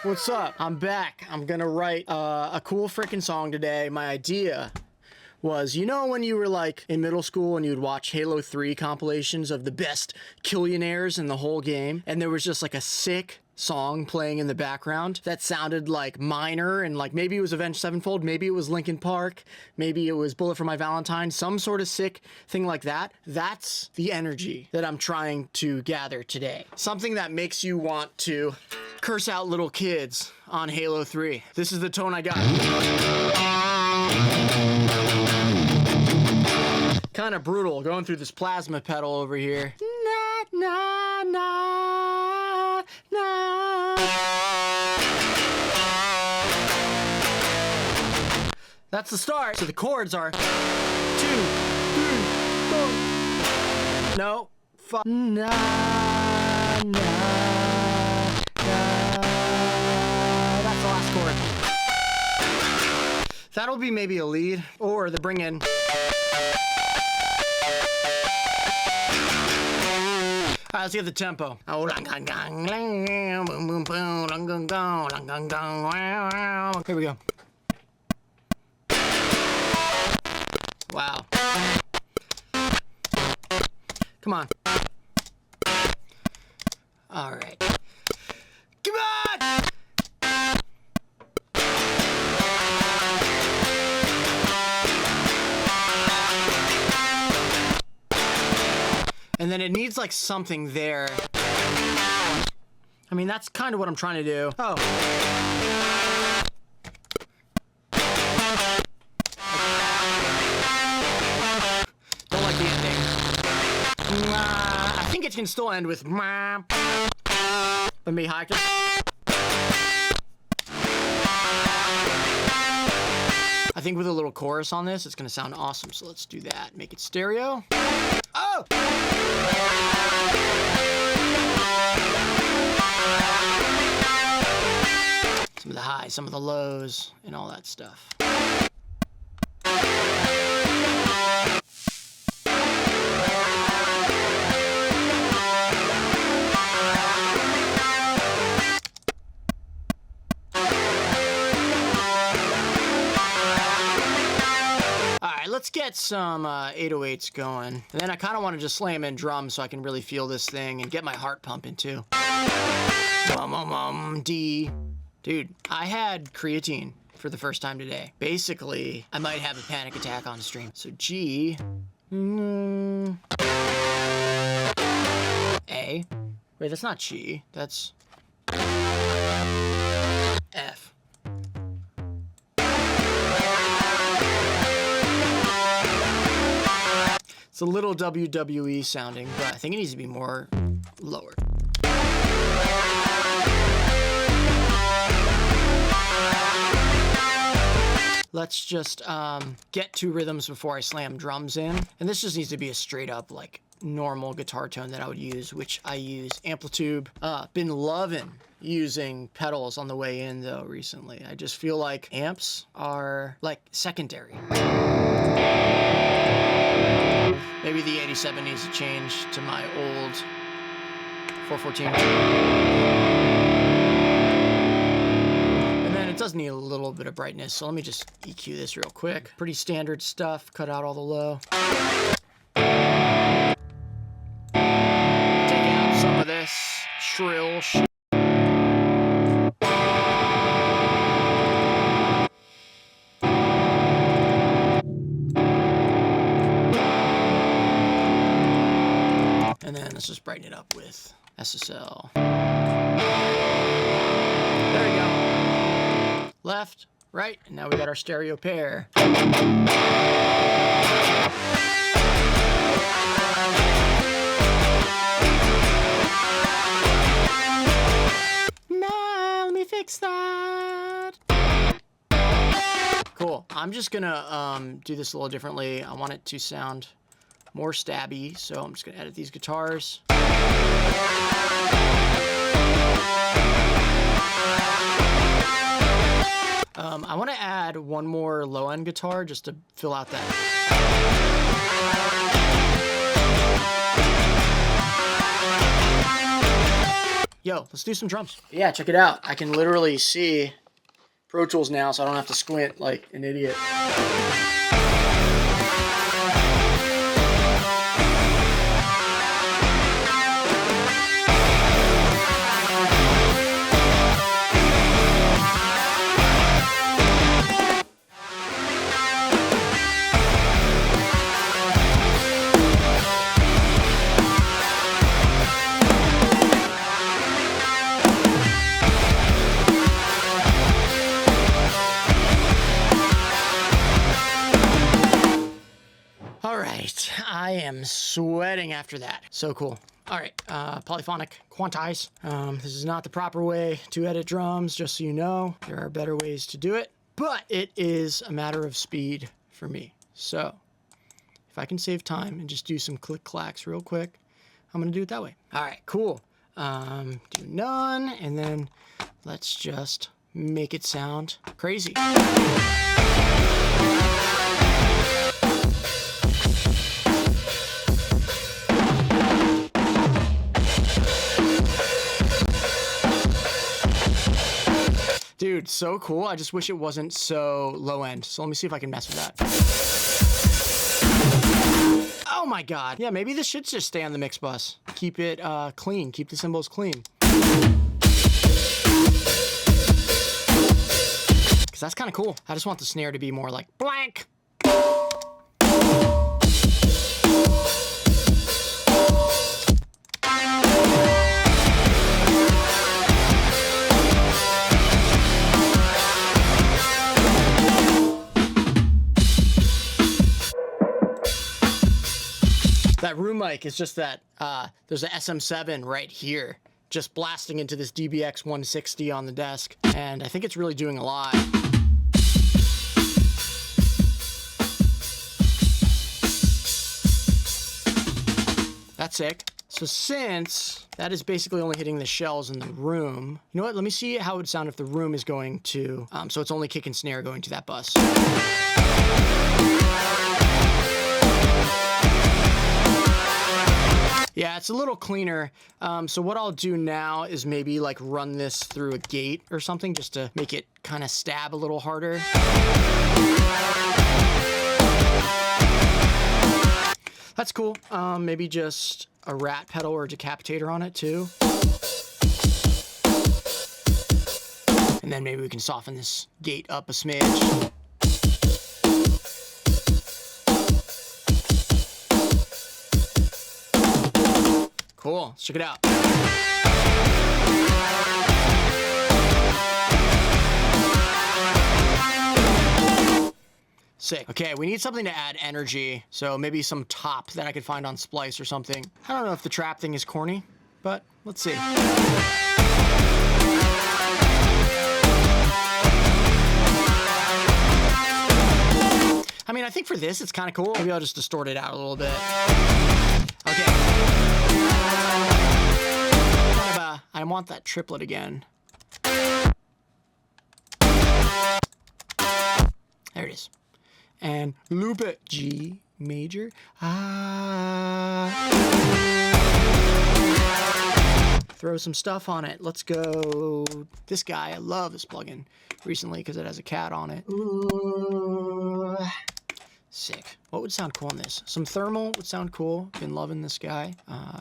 What's up? I'm back. I'm gonna write a cool freaking song today. My idea was, you know when you were like in middle school and you'd watch Halo 3 compilations of the best killionaires in the whole game, and there was just like a sick song playing in the background that sounded like minor, and like maybe it was Avenged Sevenfold, maybe it was Linkin Park, maybe it was Bullet for My Valentine, some sort of sick thing like that. That's the energy that I'm trying to gather today. Something that makes you want to curse out little kids on Halo 3. This is the tone I got. Kind of brutal going through this plasma pedal over here. Na, na, na, na. That's the start. So the chords are 2, 3, 4. No. Na, na, na. That's the last chord. That'll be maybe a lead or the bring in. All right, let's get the tempo. Here we go. Wow. Come on. All right. Come on! And then it needs like something there. I mean, that's kind of what I'm trying to do. Oh. Don't like the ending. I think it can still end with but me high. I think with a little chorus on this, it's gonna sound awesome. So let's do that. Make it stereo. Oh! Some of the highs, some of the lows, and all that stuff. Let's get some 808s going. And then I kind of want to just slam in drums so I can really feel this thing and get my heart pumping too. D. Dude, I had creatine for the first time today. Basically, I might have a panic attack on stream. So G. A. Wait, that's not G. That's F. It's a little WWE sounding, but I think it needs to be more lower. Let's just get 2 rhythms before I slam drums in. And this just needs to be a straight up like normal guitar tone that I would use, which I use amplitude. Been loving using pedals on the way in though recently. I just feel like amps are like secondary. Maybe the 87 needs to change to my old 414. And then it does need a little bit of brightness, so let me just EQ this real quick. Pretty standard stuff, cut out all the low. Take out some of this shrill shit. And then let's just brighten it up with SSL. There we go. Left, right, and now we got our stereo pair. Now let me fix that. Cool. I'm just gonna do this a little differently. I want it to sound more stabby, so I'm just gonna edit these guitars. I want to add one more low-end guitar just to fill out that. yo, let's do some drums. Yeah, check it out. I can literally see Pro Tools now, so I don't have to squint like an idiot. I am sweating after that. So cool. All right, polyphonic quantize. This is not the proper way to edit drums, just so you know. There are better ways to do it, but it is a matter of speed for me. So if I can save time and just do some click clacks real quick, I'm gonna do it that way. All right, cool. Do none, and then let's just make it sound crazy. Dude, so cool. I just wish it wasn't so low end. So let me see if I can mess with that. Oh my God. Yeah, maybe this should just stay on the mix bus. Keep it clean. Keep the cymbals clean. Because that's kind of cool. I just want the snare to be more like blank. That room mic is just that, there's a SM7 right here, just blasting into this DBX 160 on the desk, and I think it's really doing a lot. That's sick. So since that is basically only hitting the shells in the room, you know what, let me see how it would sound if the room is going to, so it's only kick and snare going to that bus. Yeah, it's a little cleaner. So what I'll do now is maybe like run this through a gate or something just to make it kind of stab a little harder. That's cool. Maybe just a rat pedal or a decapitator on it too. And then maybe we can soften this gate up a smidge. Cool, let's check it out. Sick. Okay, we need something to add energy, so maybe some top that I could find on Splice or something. I don't know if the trap thing is corny, but let's see. I mean, I think for this, it's kind of cool. Maybe I'll just distort it out a little bit. Okay. I want that triplet again. There it is. And loop it. G major. Throw some stuff on it. Let's go. This guy, I love this plugin recently because it has a cat on it. Ooh. Sick. What would sound cool on this? Some thermal would sound cool. Been loving this guy.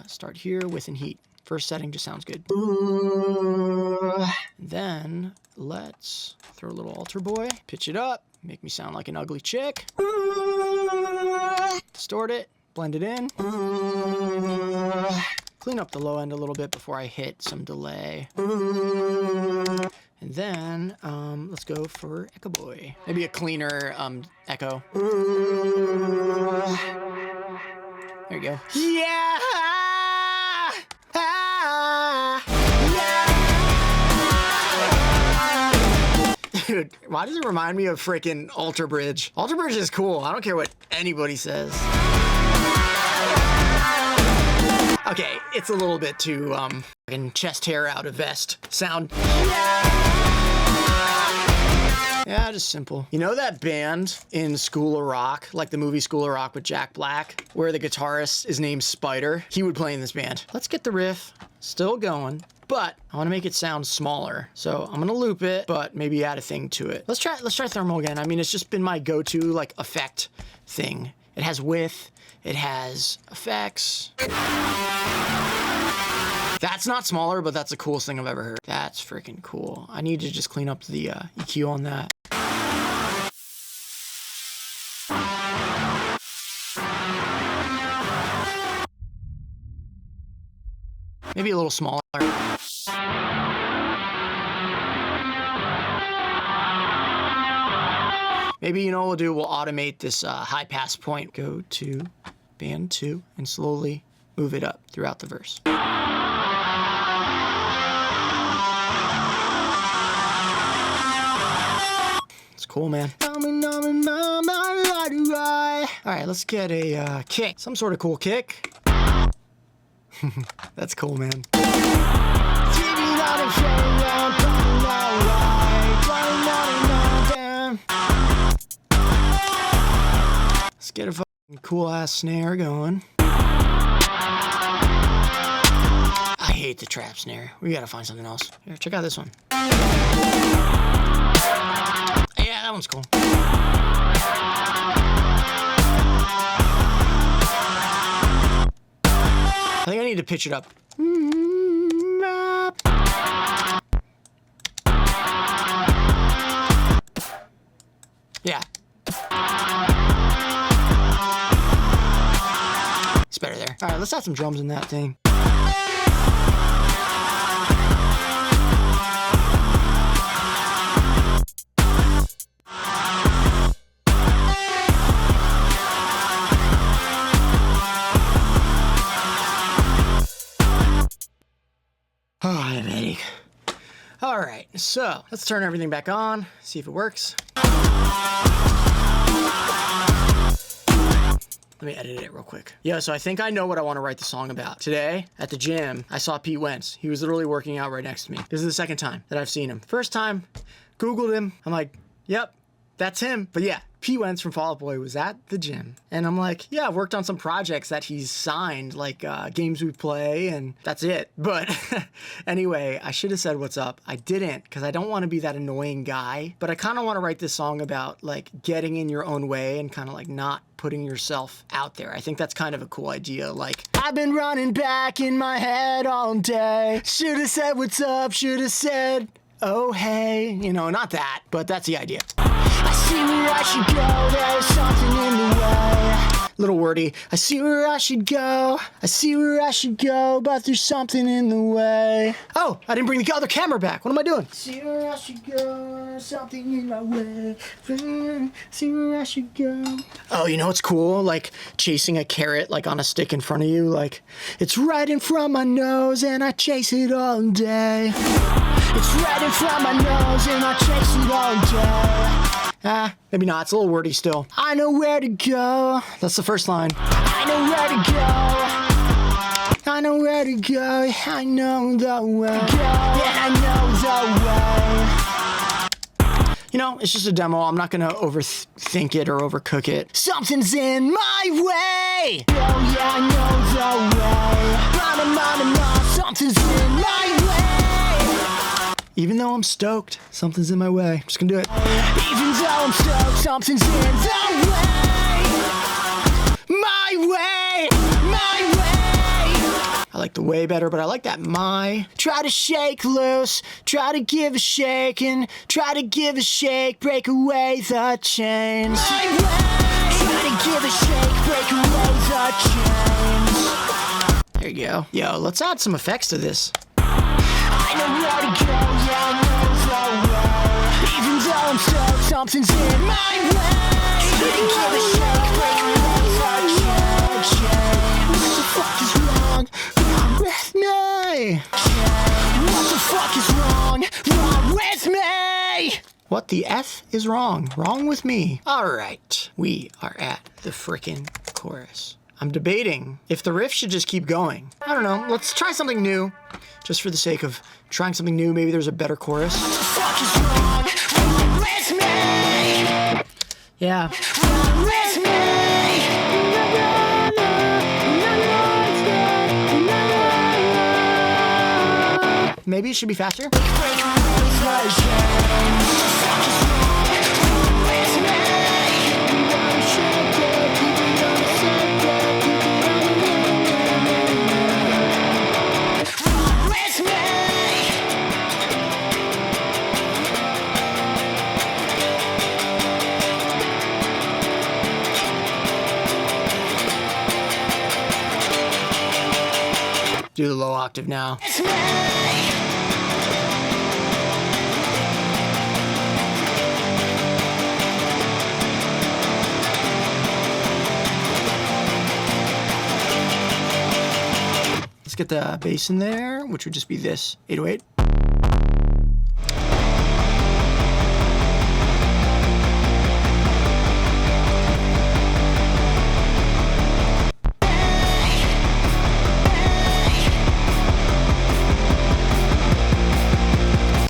Start here with and heat. First setting just sounds good. Ooh. Then let's throw a little AlterBoy, pitch it up, make me sound like an ugly chick. Ooh. Distort it, blend it in. Ooh. Clean up the low end a little bit before I hit some delay. Ooh. And then let's go for Echo Boy. Maybe a cleaner echo. Ooh. There you go. Yeah! Dude, why does it remind me of freaking Alter Bridge? Alter Bridge is cool. I don't care what anybody says. Okay, it's a little bit too fucking chest hair out of vest sound. Yeah, just simple. You know that band in School of Rock, like the movie School of Rock with Jack Black, where the guitarist is named Spider? He would play in this band. Let's get the riff still going, but I want to make it sound smaller. So I'm gonna loop it, but maybe add a thing to it. Let's try thermal again. I mean, it's just been my go-to like effect thing. It has width, it has effects. That's not smaller, but that's the coolest thing I've ever heard. That's freaking cool. I need to just clean up the EQ on that. Maybe a little smaller. Maybe, you know what we'll do? We'll automate this high pass point. Go to band 2 and slowly move it up throughout the verse. It's cool, man. All right, let's get a kick. Some sort of cool kick. That's cool, man. Let's get a fucking cool ass snare going. I hate the trap snare. We gotta find something else. Here, check out this one. Yeah, that one's cool. I think I need to pitch it up. Yeah. It's better there. All right, let's add some drums in that thing. Oh, I have a headache. All right, so let's turn everything back on, see if it works. Let me edit it real quick. Yeah, so I think I know what I want to write the song about. Today, at the gym, I saw Pete Wentz. He was literally working out right next to me. This is the second time that I've seen him. First time, Googled him. I'm like, yep, that's him. But yeah, Pete Wentz from Fall Out Boy was at the gym. And I'm like, yeah, I've worked on some projects that he's signed, like games we play, and that's it. But anyway, I should have said what's up. I didn't, because I don't want to be that annoying guy. But I kind of want to write this song about like getting in your own way and kind of like not putting yourself out there. I think that's kind of a cool idea. Like, I've been running back in my head all day. Should have said what's up, should have said, oh hey. You know, not that, but that's the idea. I see where I should go, there's something in the way. Little wordy. I see where I should go, I see where I should go, but there's something in the way. Oh, I didn't bring the other camera back. What am I doing? See where I should go, there's something in my way. See where I should go. Oh, you know what's cool? Like chasing a carrot like on a stick in front of you. Like, it's right in front of my nose and I chase it all day. It's right in front of my nose and I chase it all day. Maybe not. It's a little wordy still. I know where to go. That's the first line. I know where to go. I know where to go. I know the way. Yeah, I know the way. You know, it's just a demo. I'm not gonna overthink it or overcook it. Something's in my way. Oh yeah, I know the way. Something's in my way. Even though I'm stoked, something's in my way. I'm just gonna do it. Even though I'm stoked, something's in the way. My way, my way. I like the way better, but I like that my. Try to shake loose, try to give a shake, and try to give a shake, break away the chains. My way. Try to give a shake, break away the chains. There you go. Yo, let's add some effects to this. I know where to go, yeah, I know the way. Even though I'm stoked, something's in my way. Try to give a shake, break away the chains. What the fuck is wrong with me? What the fuck is wrong with me? What the F is wrong with me? All right, we are at the frickin' chorus. I'm debating if the riff should just keep going. I don't know, let's try something new. Just for the sake of trying something new, maybe there's a better chorus. What the fuck is wrong with me? Yeah. Wrong with me. Maybe it should be faster. Do the low octave now. Let's get the bass in there, which would just be this 808.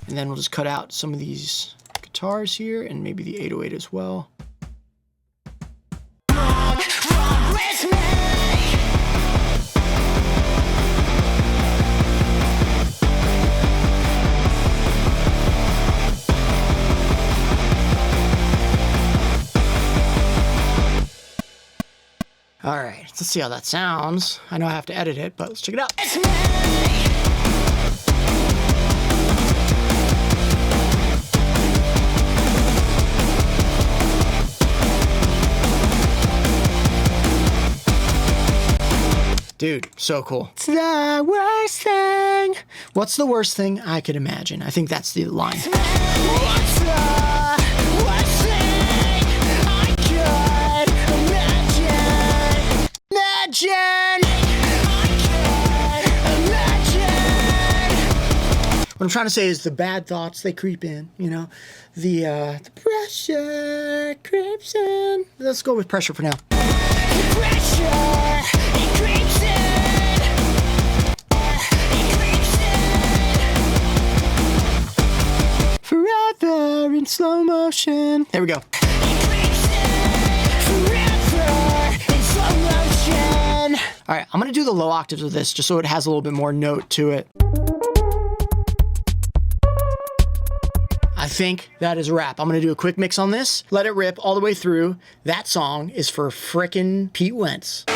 And then we'll just cut out some of these guitars here and maybe the 808 as well. All right, let's see how that sounds. I know I have to edit it, but let's check it out. Dude, so cool. It's the worst thing. What's the worst thing I could imagine? I think that's the line. What's the worst thing I could imagine? What I'm trying to say is the bad thoughts, they creep in, you know? The pressure creeps in. Let's go with pressure for now. The pressure, it creeps in. Forever in slow motion. There we go. All right, I'm gonna do the low octaves with this just so it has a little bit more note to it. I think that is a wrap. I'm gonna do a quick mix on this, let it rip all the way through. That song is for frickin' Pete Wentz.